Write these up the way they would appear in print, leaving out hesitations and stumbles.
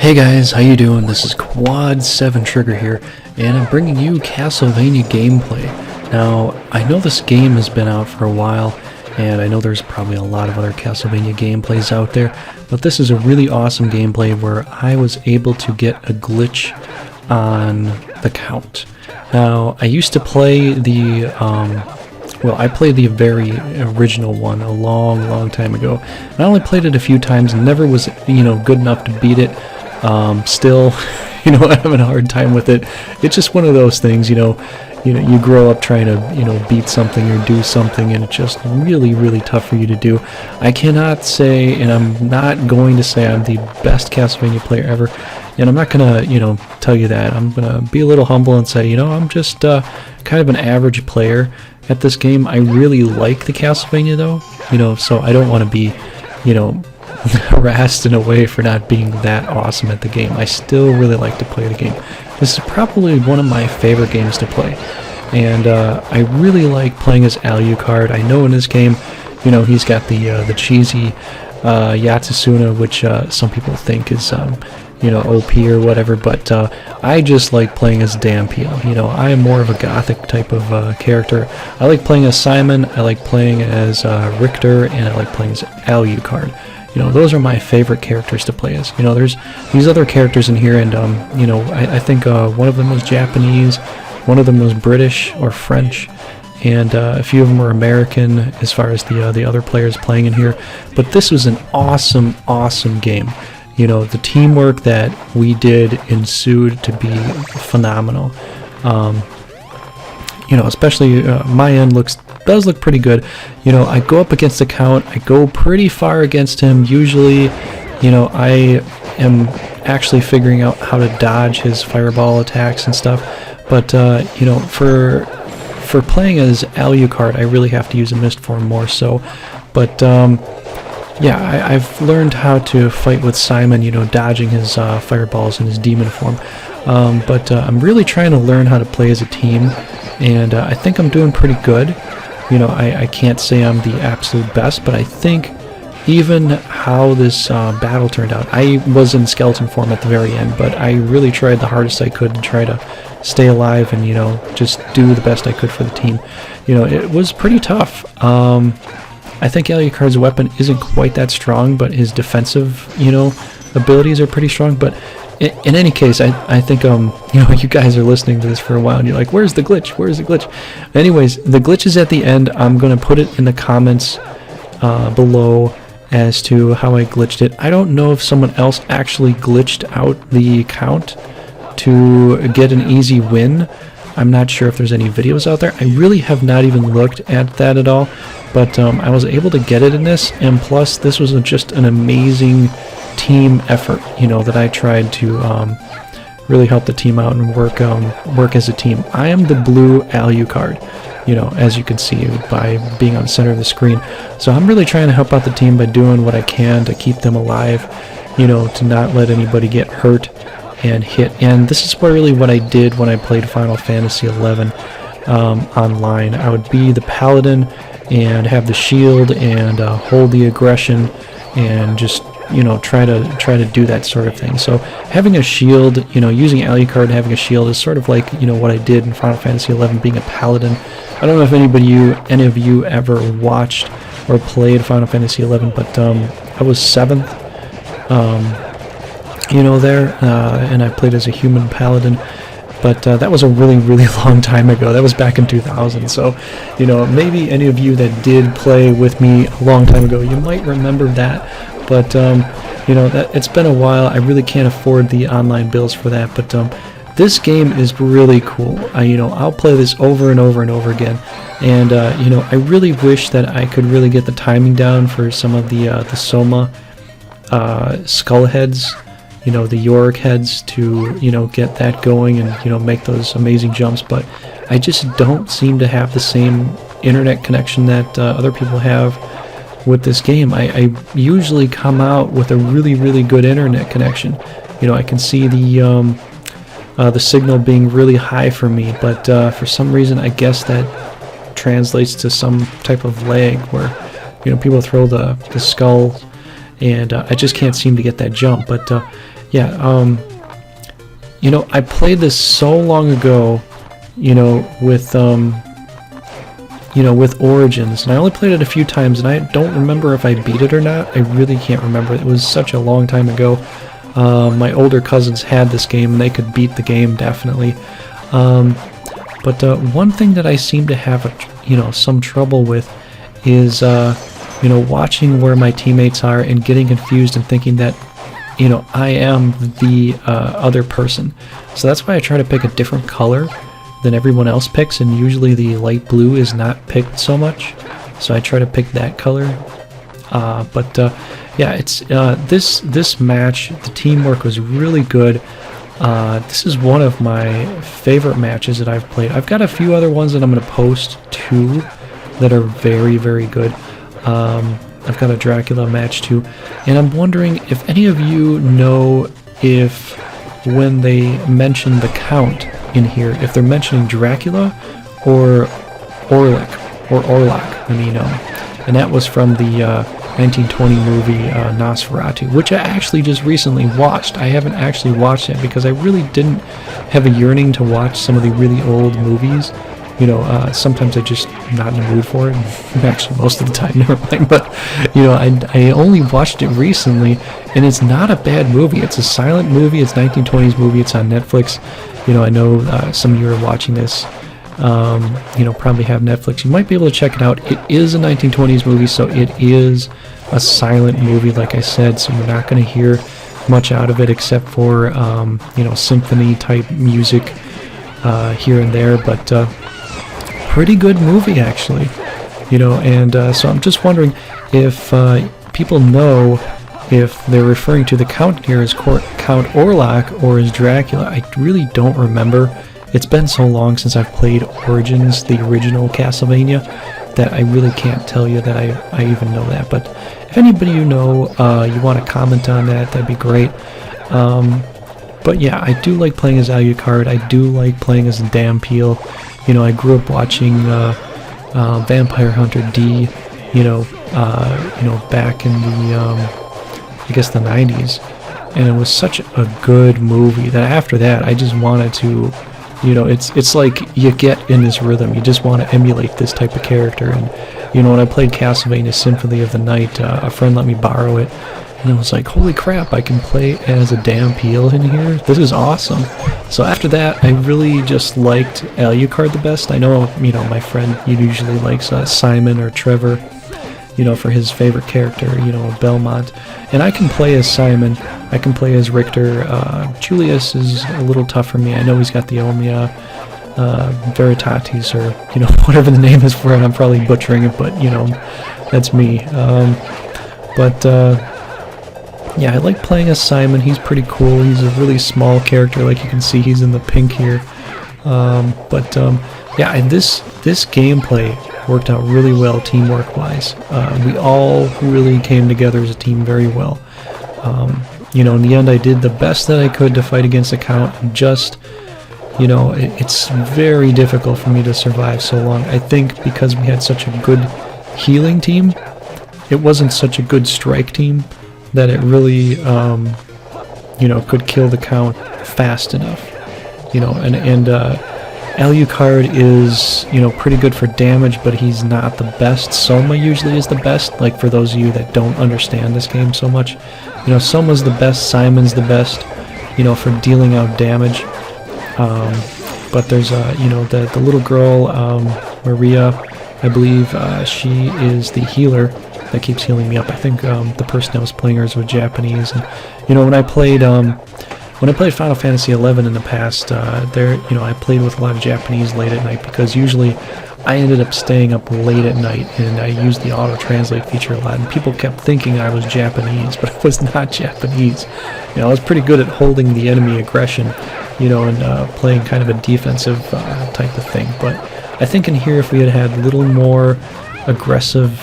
Hey guys, how you doing? This is Quad 7 Trigger here, and I'm bringing you Castlvania gameplay. Now, I know this game has been out for a while, and I know there's probably a lot of other Castlevania gameplays out there, but this is a really awesome gameplay where I was able to get a glitch on the count. Now, I used to play the, I played the very original one a long time ago. And I only played it a few times and never was, good enough to beat it. Still, having a hard time with it. It's just one of those things, you grow up trying to, beat something or do something, and it's just really tough for you to do. I cannot say, and I'm not going to say I'm the best Castlevania player ever, and I'm not gonna, tell you that. I'm gonna be a little humble and say, I'm just kind of an average player at this game. I really like the Castlevania though, so I don't want to be, harassed in a way for not being that awesome at the game. I still really like to play the game. This is probably one of my favorite games to play, and I really like playing as Alucard. I know in this game, he's got the cheesy Yatsuna, which some people think is OP or whatever, but I just like playing as Dampiel. I am more of a gothic type of character. I like playing as Simon, I like playing as Richter, and I like playing as Alucard. Those are my favorite characters to play as. There's these other characters in here, and I think one of them was Japanese, one of them was British or French, and a few of them were American as far as the other players playing in here. But this was an awesome game. The teamwork that we did ensued to be phenomenal. Especially my end does look pretty good. I go up against the count. I go pretty far against him. Usually, I am actually figuring out how to dodge his fireball attacks and stuff. But for playing as Alucard, I really have to use a mist form more so. But I've learned how to fight with Simon, dodging his fireballs and his demon form. But I'm really trying to learn how to play as a team, and I think I'm doing pretty good. I can't say I'm the absolute best, but I think even how this battle turned out, I was in skeleton form at the very end, but I really tried the hardest I could to try to stay alive and, just do the best I could for the team. It was pretty tough. I think Alucard's weapon isn't quite that strong, but his defensive, abilities are pretty strong. But in any case, I think, you guys are listening to this for a while, and you're like, where's the glitch? Where's the glitch? Anyways, the glitch is at the end. I'm going to put it in the comments below as to how I glitched it. I don't know if someone else actually glitched out the count to get an easy win. I'm not sure if there's any videos out there. I really have not even looked at that at all, but I was able to get it in this, and plus this was just an amazing team effort, that I tried to really help the team out and work as a team. I am the blue Alucard, as you can see by being on the center of the screen. So I'm really trying to help out the team by doing what I can to keep them alive, to not let anybody get hurt and hit. And this is what I did when I played Final Fantasy XI online. I would be the paladin and have the shield and hold the aggression and just try to do that sort of thing. So having a shield, using Alucard, having a shield is sort of like what I did in Final Fantasy XI, being a paladin. I don't know if any of you ever watched or played Final Fantasy XI, but I was 7th. And I played as a human paladin, but that was a really long time ago. That was back in 2000, so, maybe any of you that did play with me a long time ago, you might remember that, but, that it's been a while. I really can't afford the online bills for that, but, this game is really cool. I'll play this over and over again, and, I really wish that I could really get the timing down for some of the Soma, skull heads, the Yorick heads, to, get that going and, make those amazing jumps, but I just don't seem to have the same internet connection that other people have with this game. I usually come out with a really good internet connection. I can see the signal being really high for me, but for some reason, I guess that translates to some type of lag where, people throw the skull, and I just can't seem to get that jump. But yeah, you know, I played this so long ago, you know, with Origins, and I only played it a few times, and I don't remember if I beat it or not. I really can't remember. It was such a long time ago. My older cousins had this game, and they could beat the game, definitely. But one thing that I seem to have, some trouble with is, watching where my teammates are and getting confused and thinking that, I am the other person. So that's why I try to pick a different color than everyone else picks, and usually the light blue is not picked so much. So I try to pick that color. Yeah, it's this match, the teamwork was really good. This is one of my favorite matches that I've played. I've got a few other ones that I'm going to post too that are very, very good. I've got a Dracula match too, and I'm wondering if any of you know if when they mention the Count in here, if they're mentioning Dracula or Orlok, and that was from the 1920 movie Nosferatu, which I actually just recently watched. I haven't actually watched it because I really didn't have a yearning to watch some of the really old movies. Sometimes I just not in the mood for it. Actually, most of the time, never mind. But I only watched it recently, and it's not a bad movie. It's a silent movie. It's 1920s movie. It's on Netflix. I know some of you are watching this. Probably have Netflix. You might be able to check it out. It is a 1920s movie, so it is a silent movie, like I said. So you're not going to hear much out of it except for symphony type music here and there. But pretty good movie, actually. So I'm just wondering if people know if they're referring to the Count here as Count Orlok or as Dracula. I really don't remember. It's been so long since I've played Origins, the original Castlvania, that I really can't tell you that I even know that. But if anybody you know, you want to comment on that, that'd be great. But yeah, I do like playing as Alucard. I do like playing as Dampeel. I grew up watching Vampire Hunter D, back in the, I guess the 90s. And it was such a good movie that after that, I just wanted to, it's like you get in this rhythm. You just want to emulate this type of character. And, when I played Castlvania Symphony of the Night, a friend let me borrow it. And I was like, holy crap, I can play as a Dampeel in here? This is awesome. So after that, I really just liked Alucard the best. I know, my friend usually likes Simon or Trevor, for his favorite character, Belmont. And I can play as Simon. I can play as Richter. Julius is a little tough for me. I know he's got the Omnia Veritatis, or, whatever the name is for it. I'm probably butchering it, but, that's me. Yeah, I like playing as Simon. He's pretty cool. He's a really small character, like you can see. He's in the pink here. Yeah, and this gameplay worked out really well teamwork-wise. We all really came together as a team very well. In the end, I did the best that I could to fight against the Count. And just, it's very difficult for me to survive so long. I think because we had such a good healing team, it wasn't such a good strike team that it really, could kill the Count fast enough. And Alucard is, pretty good for damage, but he's not the best. Soma usually is the best, like for those of you that don't understand this game so much. Soma's the best, Simon's the best, for dealing out damage. But there's, the little girl, Maria, I believe, she is the healer that keeps healing me up. I think the person that was playing hers was Japanese. And when I played Final Fantasy XI in the past, I played with a lot of Japanese late at night because usually I ended up staying up late at night, and I used the auto translate feature a lot. And people kept thinking I was Japanese, but I was not Japanese. I was pretty good at holding the enemy aggression, and playing kind of a defensive type of thing. But I think in here, if we had had a little more aggressive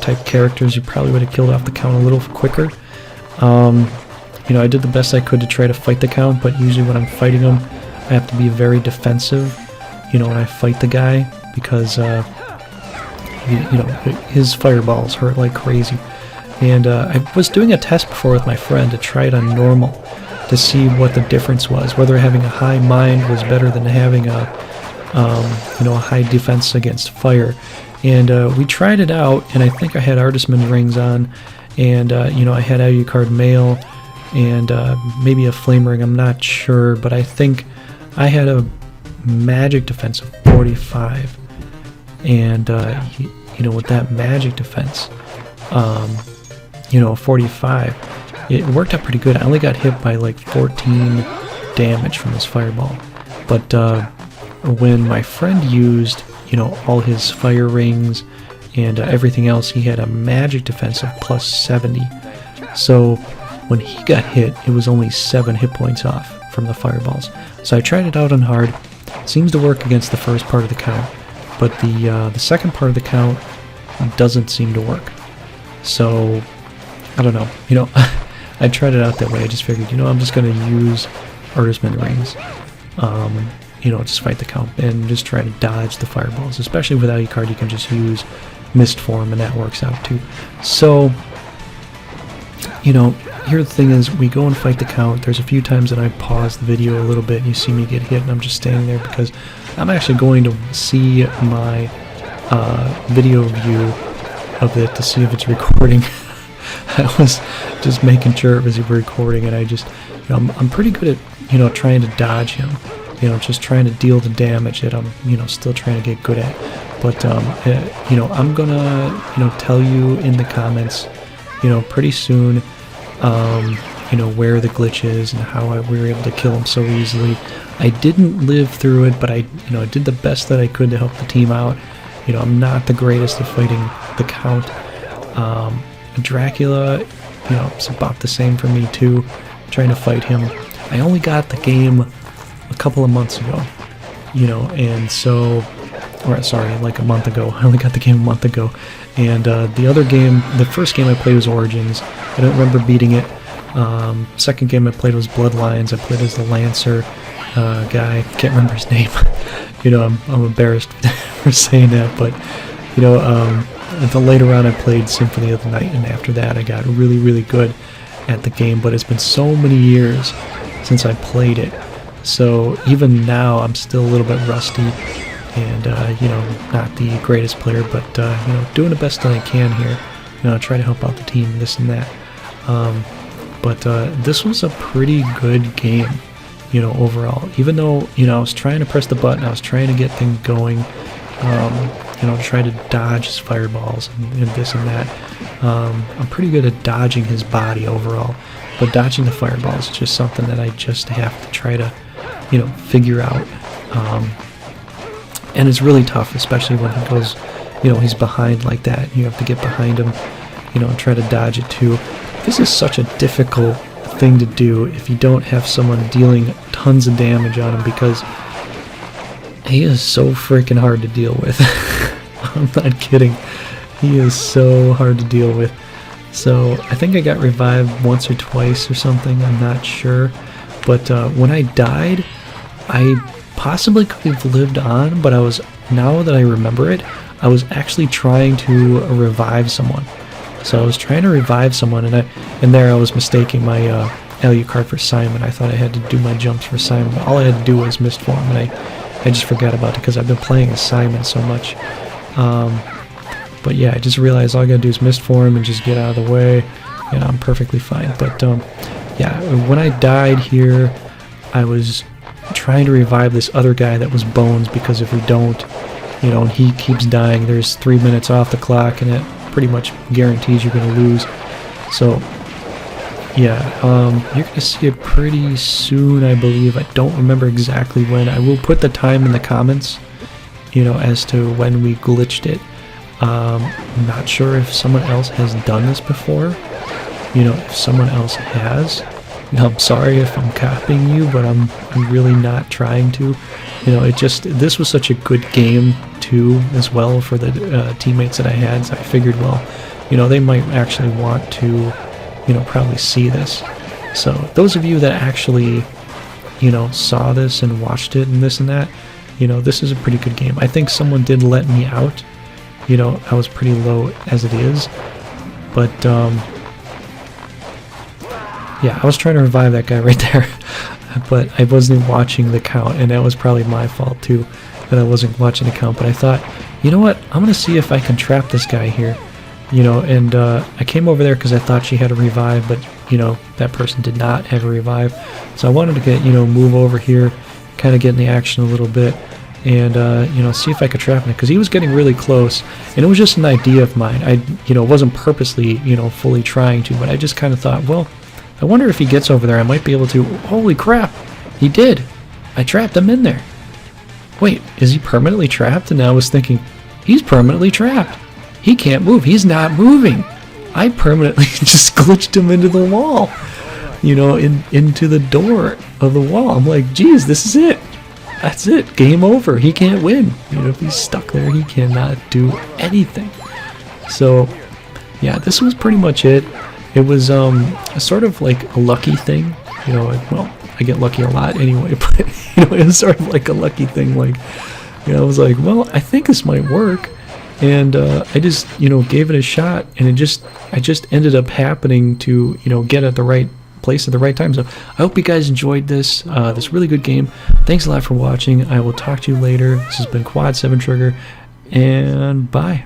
type characters, you probably would have killed off the Count a little quicker. I did the best I could to try to fight the Count, but usually when I'm fighting him, I have to be very defensive, when I fight the guy, because, his fireballs hurt like crazy. And I was doing a test before with my friend to try it on normal, to see what the difference was, whether having a high mind was better than having a a high defense against fire. And we tried it out, and I think I had Artisman rings on, and I had Alucard mail, and maybe a flame ring, I'm not sure, but I think I had a magic defense of 45, and with that magic defense, 45, it worked out pretty good. I only got hit by like 14 damage from his fireball, but when my friend used all his fire rings and everything else, he had a magic defense of plus 70. So when he got hit, it was only 7 hit points off from the fireballs. So I tried it out on hard. Seems to work against the first part of the count, but the second part of the count doesn't seem to work. So I don't know. I tried it out that way. I just figured, I'm just going to use Artisman rings. Just fight the count and just try to dodge the fireballs. Especially with Alucard, you can just use Mist Form, and that works out too. So, here the thing is, we go and fight the count. There's a few times that I pause the video a little bit and you see me get hit, and I'm just standing there because I'm actually going to see my video view of it to see if it's recording. I was just making sure it was recording, and I just, I'm pretty good at, trying to dodge him. Just trying to deal the damage that I'm, still trying to get good at. But, I'm gonna, tell you in the comments, pretty soon, where the glitch is and how we were able to kill him so easily. I didn't live through it, but I did the best that I could to help the team out. I'm not the greatest at fighting the count. Dracula, it's about the same for me too, trying to fight him. I only got the game a couple of months ago, and so, like a month ago. I only got the game a month ago, and the first game I played was Origins. I don't remember beating it. Second game I played was Bloodlines. I played as the Lancer guy. Can't remember his name. I'm embarrassed for saying that, but later on I played Symphony of the Night, and after that I got really, really good at the game. But it's been so many years since I played it. So even now, I'm still a little bit rusty, and not the greatest player, but doing the best that I can here. Try to help out the team, this and that. But this was a pretty good game, overall. Even though I was trying to press the button, I was trying to get things going, try to dodge his fireballs and this and that. I'm pretty good at dodging his body overall, but dodging the fireballs is just something that I just have to try to figure out, and it's really tough, especially when he goes, he's behind like that. You have to get behind him, and try to dodge it too. This is such a difficult thing to do if you don't have someone dealing tons of damage on him, because he is so freaking hard to deal with. I'm not kidding. He is so hard to deal with. So I think I got revived once or twice or something, I'm not sure. But when I died, I possibly could have lived on, but now that I remember it, I was actually trying to revive someone. So I was trying to revive someone, and there I was mistaking my Alucard for Simon. I thought I had to do my jumps for Simon, but all I had to do was Mist Form, and I just forgot about it because I've been playing as Simon so much. But yeah, I just realized all I gotta do is Mist Form and just get out of the way, and I'm perfectly fine. But yeah, when I died here, I was trying to revive this other guy that was Bones, because if we don't, and he keeps dying, there's 3 minutes off the clock, and it pretty much guarantees you're going to lose. So yeah, you're going to see it pretty soon, I believe. I don't remember exactly when. I will put the time in the comments, as to when we glitched it. I'm not sure if someone else has done this before. If someone else has, I'm sorry if I'm copying you, but I'm really not trying to. This was such a good game too, as well, for the teammates that I had. So I figured, well, they might actually want to, probably see this. So those of you that actually, saw this and watched it and this and that, this is a pretty good game. I think someone did let me out. I was pretty low as it is, but Yeah, I was trying to revive that guy right there, but I wasn't watching the count, and that was probably my fault too, that I wasn't watching the count. But I thought, you know what, I'm gonna see if I can trap this guy here, you know. And I came over there because I thought she had a revive, but you know, that person did not have a revive. So I wanted to get, you know, move over here, kind of get in the action a little bit, and you know, see if I could trap him, because he was getting really close, and it was just an idea of mine. I, you know, wasn't purposely, you know, fully trying to, but I just kind of thought, well, I wonder if he gets over there, I might be able to. Holy crap, he did. I trapped him in there. Wait, is he permanently trapped? And I was thinking, he's permanently trapped. He can't move. He's not moving. I permanently just glitched him into the wall, you know, into the door of the wall. I'm like, geez, this is it. That's it. Game over. He can't win. You know, if he's stuck there, he cannot do anything. So, yeah, this was pretty much it. It was sort of like a lucky thing, you know. Well, I get lucky a lot anyway, but you know, it was sort of like a lucky thing. Like, you know, I was like, well, I think this might work, and I just, you know, gave it a shot, and I just ended up happening to, you know, get at the right place at the right time. So I hope you guys enjoyed this really good game. Thanks a lot for watching. I will talk to you later. This has been Quad 7 Trigger, and bye.